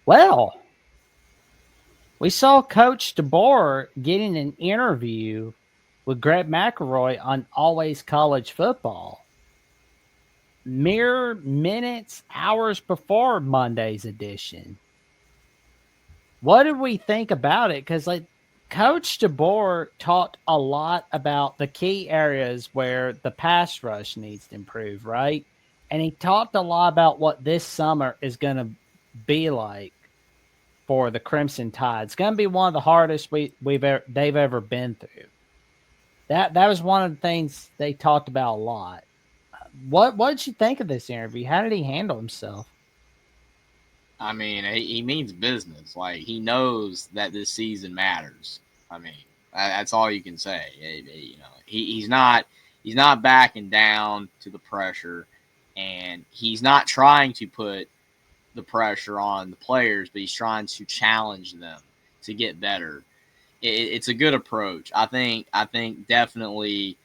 Well, we saw Coach DeBoer getting an interview with Greg McElroy on Always College Football, mere minutes, hours before Monday's edition. What did we think about it? Because Coach DeBoer talked a lot about the key areas where the pass rush needs to improve, right? And he talked a lot about what this summer is going to be like for the Crimson Tide. It's going to be one of the hardest they've ever been through. That was one of the things they talked about a lot. What did you think of this interview? How did he handle himself? I mean, he means business. Like, he knows that this season matters. I mean, that's all you can say. You know, he's not backing down to the pressure, and he's not trying to put the pressure on the players, but he's trying to challenge them to get better. It's a good approach. I think definitely,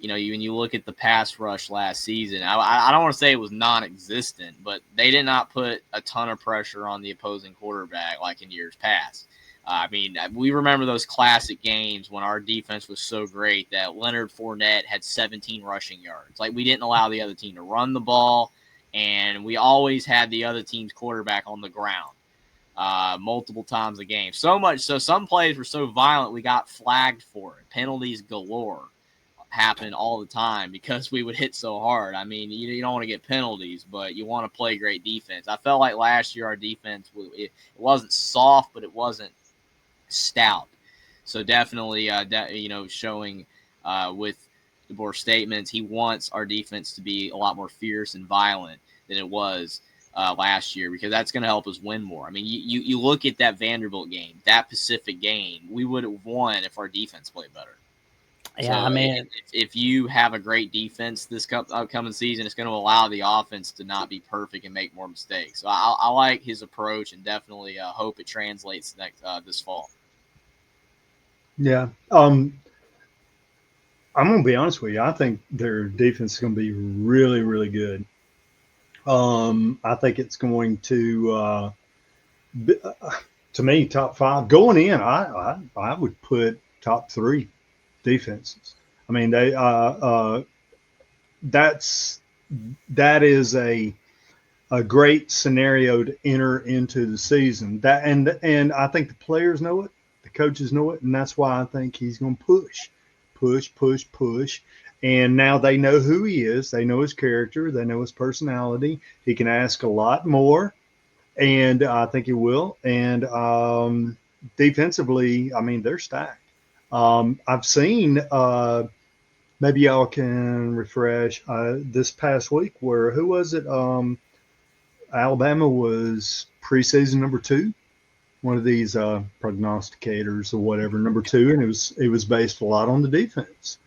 when you look at the pass rush last season, I don't want to say it was non-existent, but they did not put a ton of pressure on the opposing quarterback like in years past. I mean, we remember those classic games when our defense was so great that Leonard Fournette had 17 rushing yards. Like, we didn't allow the other team to run the ball, and we always had the other team's quarterback on the ground multiple times a game. So much so some plays were so violent we got flagged for it. Penalties galore happen all the time because we would hit so hard. I mean, you don't want to get penalties, but you want to play great defense. I felt like last year our defense, it wasn't soft, but it wasn't stout. So definitely, showing with DeBoer's statements, he wants our defense to be a lot more fierce and violent than it was last year, because that's going to help us win more. I mean, you look at that Vanderbilt game, that Pacific game, we would have won if our defense played better. Yeah, I So mean, if you have a great defense this upcoming season, it's going to allow the offense to not be perfect and make more mistakes. So I like his approach, and definitely hope it translates this fall. Yeah. I'm going to be honest with you. I think their defense is going to be really, really good. I think it's going be, to me, top five going in. I would put top three defenses. I mean, that's that is a great scenario to enter into the season. That and I think the players know it, the coaches know it, and that's why I think he's going to push. And now they know who he is. They know his character. They know his personality. He can ask a lot more, and I think he will. And defensively, I mean, they're stacked. I've seen, maybe y'all can refresh, this past week where who was it? Alabama was preseason number two, one of these prognosticators or whatever, number two, and it was based a lot on the defense.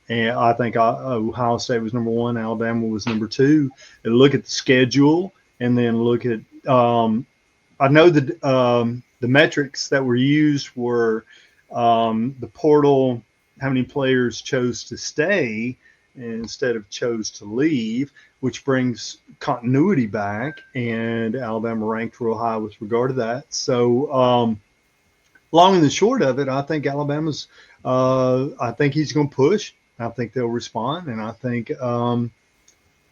And I think Ohio State was number one, Alabama was number two. And look at the schedule, and then look at I know that the metrics that were used were the portal, how many players chose to stay instead of chose to leave, which brings continuity back. And Alabama ranked real high with regard to that. So, long and the short of it, I think Alabama's. I think he's going to push. I think they'll respond, and I think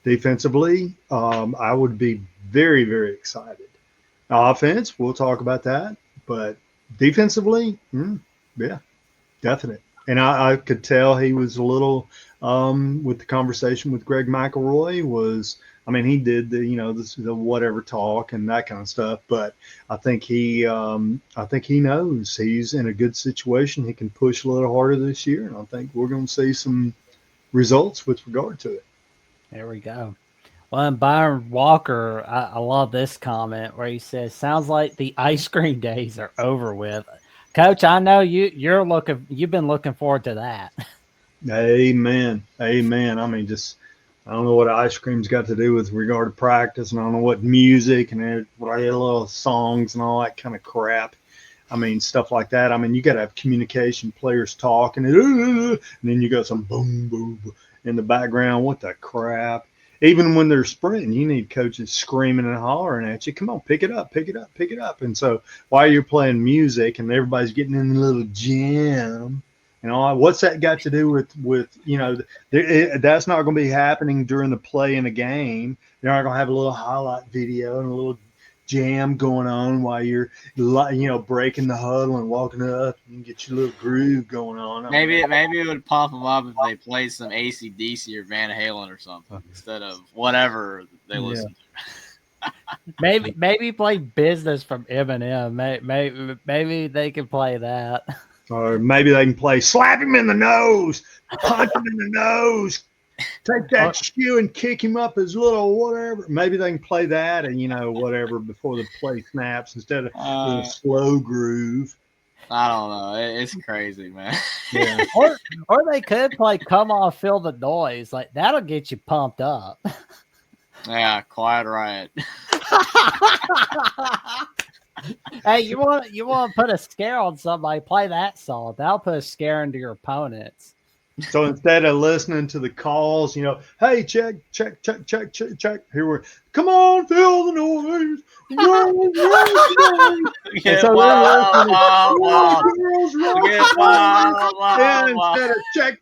defensively, I would be very, very excited. Offense, we'll talk about that, but defensively, yeah, definite. And I could tell he was a little with the conversation with Greg McElroy was. I mean, he did the whatever talk and that kind of stuff, but I think he knows he's in a good situation. He can push a little harder this year, and I think we're going to see some results with regard to it. there we go. Well, and Byron Walker, I love this comment where he says, "Sounds like the ice cream days are over with." Coach, I know you've been looking forward to that. Amen. Amen. I mean, just I don't know what ice cream's got to do with regard to practice, and I don't know what music and little songs and all that kind of crap. I mean, stuff like that. I mean, you got to have communication, players talking, and then you got some boom, boom in the background. What the crap? even when they're sprinting, you need coaches screaming and hollering at you. Come on, pick it up, pick it up, pick it up. And so while you're playing music and everybody's getting in the little jam and all, what's that got to do with that's not going to be happening during the play in a game. They're not going to have a little highlight video and a little jam going on while you're breaking the huddle and walking up and get your little groove going on. Maybe it would pump them up if they played some AC/DC or Van Halen or something instead of whatever they listen to. Maybe play Business from Eminem. Maybe they can play that. Or maybe they can play Slap Him in the Nose, Punch Him in the Nose, take that shoe and kick him up his little whatever. Maybe they can play that and whatever before the play snaps instead of a slow groove. I don't know. It's crazy, man. Yeah. or they could play Come On, Feel the Noise. Like, that'll get you pumped up. Yeah, Quiet Riot. Hey, you want to put a scare on somebody, play that song. That'll put a scare into your opponents. So instead of listening to the calls, hey, check. Here we're, come on, feel the noise. Get so instead of check,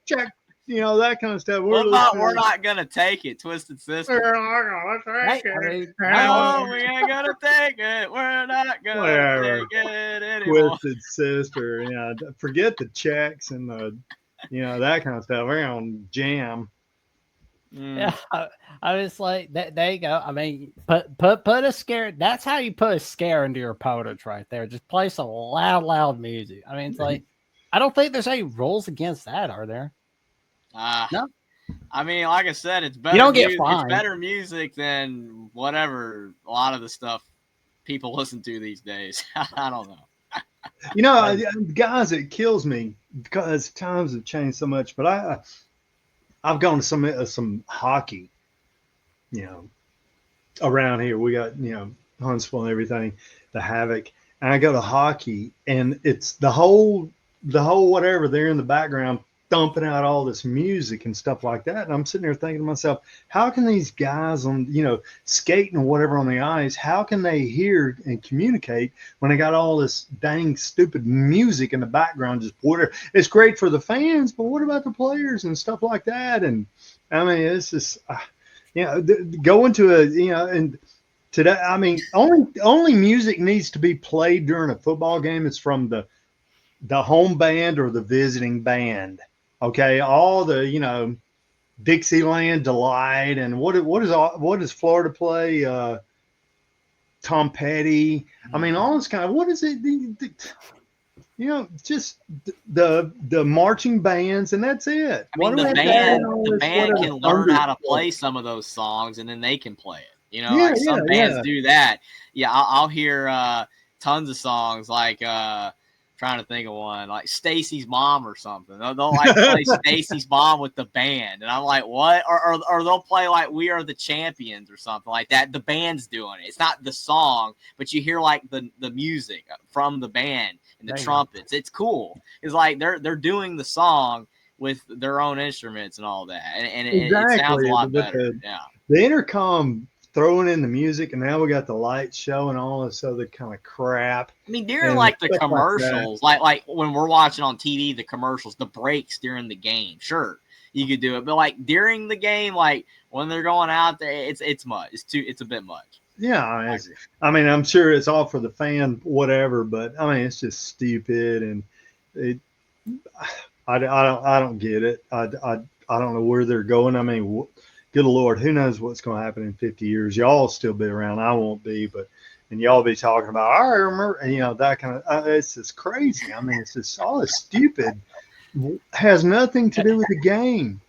that kind of stuff. We're not gonna take it, Twisted Sister. We ain't gonna take it. We're not gonna take it anymore. Twisted Sister. Forget the checks and the. That kind of stuff. We're on jam. Yeah, I was like, there you go. I mean, put a scare. That's how you put a scare into your opponents right there. Just play some loud music. I mean, it's like, I don't think there's any rules against that, are there? No. I mean, like I said, it's better. You don't get fined. It's better music than whatever a lot of the stuff people listen to these days. I don't know. Guys, it kills me because times have changed so much. But I've gone to some hockey, around here. We got Huntsville and everything, the Havoc, and I go to hockey, and it's the whole whatever there in the background thumping out all this music and stuff like that. And I'm sitting there thinking to myself, how can these guys on, skating or whatever on the ice, how can they hear and communicate when they got all this dang stupid music in the background? Just whatever. It's great for the fans, but what about the players and stuff like that? And I mean, it's just, going to and today, I mean, only music needs to be played during a football game. It's from the home band or the visiting band. Okay, all the Dixieland Delight and what does Florida play? Tom Petty. I mean, all this kind of what is it? Just the marching bands, and that's it. I mean, the band can learn how to play some of those songs, and then they can play it. Some bands do that. Yeah, I'll hear tons of songs like. Trying to think of one like Stacy's Mom or something. They'll like play Stacy's Mom with the band, and I'm like, what? Or they'll play like We Are the Champions or something like that. The band's doing it. It's not the song, but you hear like the music from the band and the trumpets. It's cool. It's like they're doing the song with their own instruments and all that, and it sounds a lot better. The intercom throwing in the music, and now we got the lights showing all this other kind of crap. I mean, during like the commercials, like when we're watching on TV, the commercials, the breaks during the game, sure, you could do it, but like during the game, like when they're going out there, it's much. It's a bit much. Yeah, I mean, I'm sure it's all for the fan, whatever, but I mean, it's just stupid, and I don't get it. I don't know where they're going. I mean. Good Lord, who knows what's going to happen in 50 years? Y'all still be around. I won't be, and y'all be talking about, I remember, that kind of, it's just crazy. I mean, it's just all this stupid, has nothing to do with the game.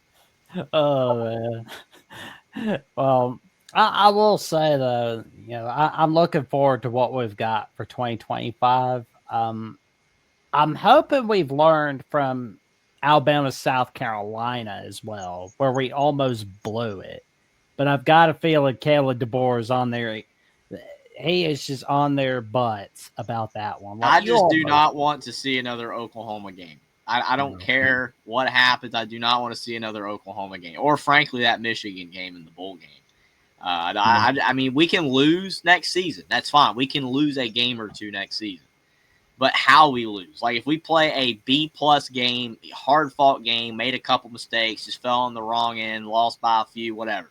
Oh, man. Well, I will say, though, I'm looking forward to what we've got for 2025. I'm hoping we've learned from Alabama, South Carolina as well, where we almost blew it. But I've got a feeling Caleb DeBoer's on there. He is just on their butts about that one. Like, I just do not want to see another Oklahoma game. I don't care what happens. I do not want to see another Oklahoma game, or frankly, that Michigan game in the bowl game. I mean, we can lose next season. That's fine. We can lose a game or two next season. But how we lose, like if we play a B+ game, hard fought game, made a couple mistakes, just fell on the wrong end, lost by a few, whatever.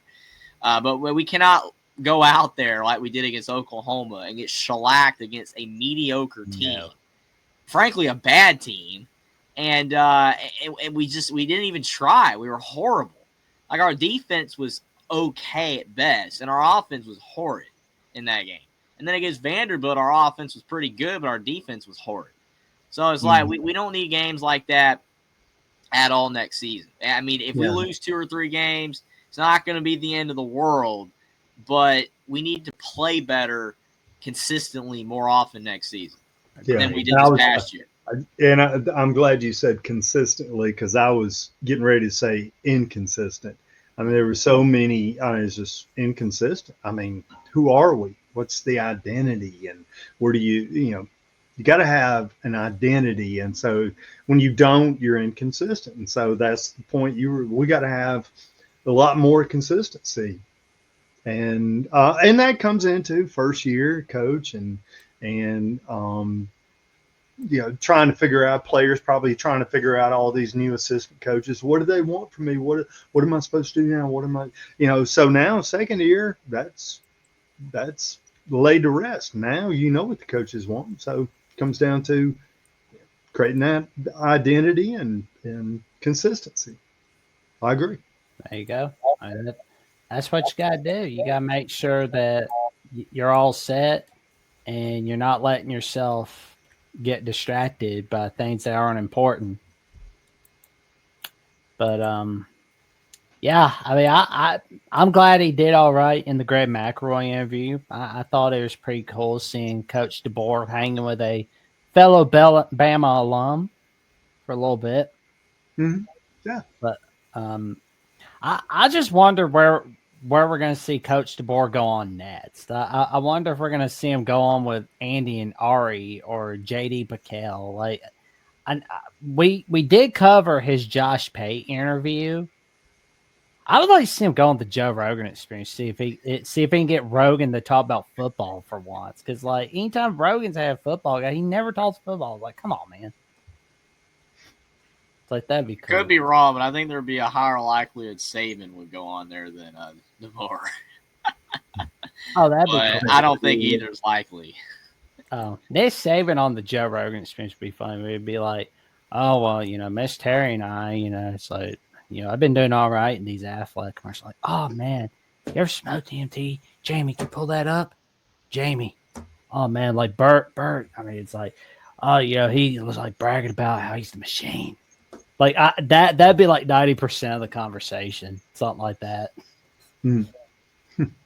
But we cannot go out there like we did against Oklahoma and get shellacked against a mediocre team, frankly, a bad team, and we didn't even try. We were horrible. Like our defense was okay at best, and our offense was horrid in that game. And then against Vanderbilt, our offense was pretty good, but our defense was horrid. So it's like we don't need games like that at all next season. I mean, if we lose 2 or 3 games, it's not going to be the end of the world, but we need to play better consistently more often next season than we did this past year. And I'm glad you said consistently, because I was getting ready to say inconsistent. I mean, there were so many. It's just inconsistent. I mean, who are we? What's the identity, and where do you got to have an identity, and so when you don't, you're inconsistent, and so that's the point. We got to have a lot more consistency, and that comes into first year coach and trying to figure out players, probably trying to figure out all these new assistant coaches. What do they want from me? What am I supposed to do now? What am I, so now second year, that's laid to rest. Now you know what the coaches want. So it comes down to creating that identity and consistency. I agree. There you go. That's what you got to do. You got to make sure that you're all set and you're not letting yourself get distracted by things that aren't important. But yeah, I mean, I'm glad he did all right in the Greg McElroy interview. I thought it was pretty cool seeing Coach DeBoer hanging with a fellow Bama alum for a little bit. Mm-hmm. Yeah, but I just wonder where we're going to see Coach DeBoer go on next. I wonder if we're going to see him go on with Andy and Ari or JD Piquel. Like, we did cover his Josh Pate interview. I would like to see him go on the Joe Rogan experience. See if he can get Rogan to talk about football for once. Because like anytime Rogan's had a football guy, he never talks football. Like, come on, man. It's like that'd be cool. Could be wrong, but I think there'd be a higher likelihood Saban would go on there than DeBoer. Oh, that'd be cool. I don't think either's likely. Oh, Nick Saban on the Joe Rogan experience would be funny. It'd be like, oh well, Miss Terry and I, it's like. I've been doing all right in these athletic commercials. Like, oh, man, you ever smoked DMT? Jamie, can you pull that up? Jamie. Oh, man, like Bert. I mean, it's like, oh, he was like bragging about how he's the machine. Like, that'd be like 90% of the conversation, something like that.